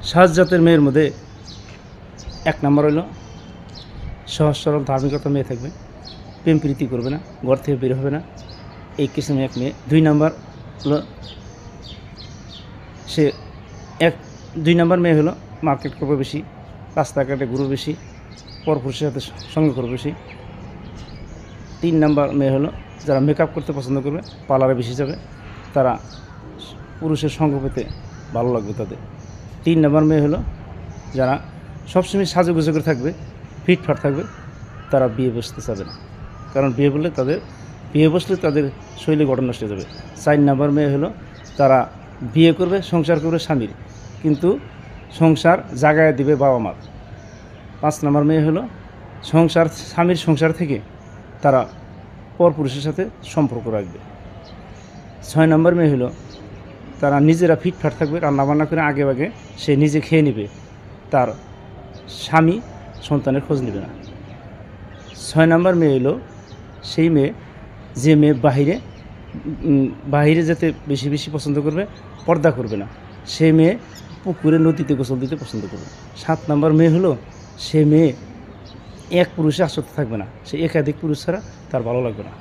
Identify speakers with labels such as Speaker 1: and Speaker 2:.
Speaker 1: সাজ জাতের মেয়ের মধ্যে 1 নম্বর হলো সহজ সরল ধার্মিকতা মেয়ে থাকবে, প্রেম প্রীতি করবে না, ঘর থেকে বের হবে না, এই কিসিমের এক মেয়ে। 2 নম্বর হলো সে 2 নম্বর মেয়ে হলো মার্কেট করবে বেশি, রাস্তাঘাটে ঘুরবে বেশি, পরপুরুষের সাথে সঙ্গ করবে বেশি। 3 নম্বর মেয়ে হলো যারা মেকআপ করতে পছন্দ করবে, পার্লারে বেশি যাবে, তারা পুরুষের সঙ্গ পেতে ভালো লাগবে তাদের। 3 নম্বর মেয়ে হলো যারা সবসময় সাজুগুজু করে থাকবে, ফিটফাট থাকবে, তারা বিয়ে বসতে চাবে না, কারণ বিয়ে বসলে তাদের শৈলী গঠন নষ্ট হয়ে যাবে। 4 নম্বর মেয়ে হলো তারা বিয়ে করবে, সংসার করবে স্বামীর, কিন্তু সংসার জাগায় দিবে বাবা মার। 5 নম্বর মেয়ে হলো স্বামীর সংসার থেকে তারা পরপুরুষের সাথে সম্পর্ক রাখবে। 6 নম্বর মেয়ে হলো তারা নিজেরা ফিটফাট থাকবে, রান্নাবান্না করে আগে সে নিজে খেয়ে নেবে, তার স্বামী সন্তানের খোঁজ নেবে না। 6 নম্বর মেয়ে হলো সেই মেয়ে যে মেয়ে বাহিরে যেতে বেশি বেশি পছন্দ করবে, পর্দা করবে না, সে মেয়ে পুকুরে নদীতে গোসল দিতে পছন্দ করবে। 7 নম্বর মেয়ে হলো সে মেয়ে এক পুরুষে আসক্ত থাকবে না, সে একাধিক পুরুষ ছাড়া তার ভালো লাগবে না।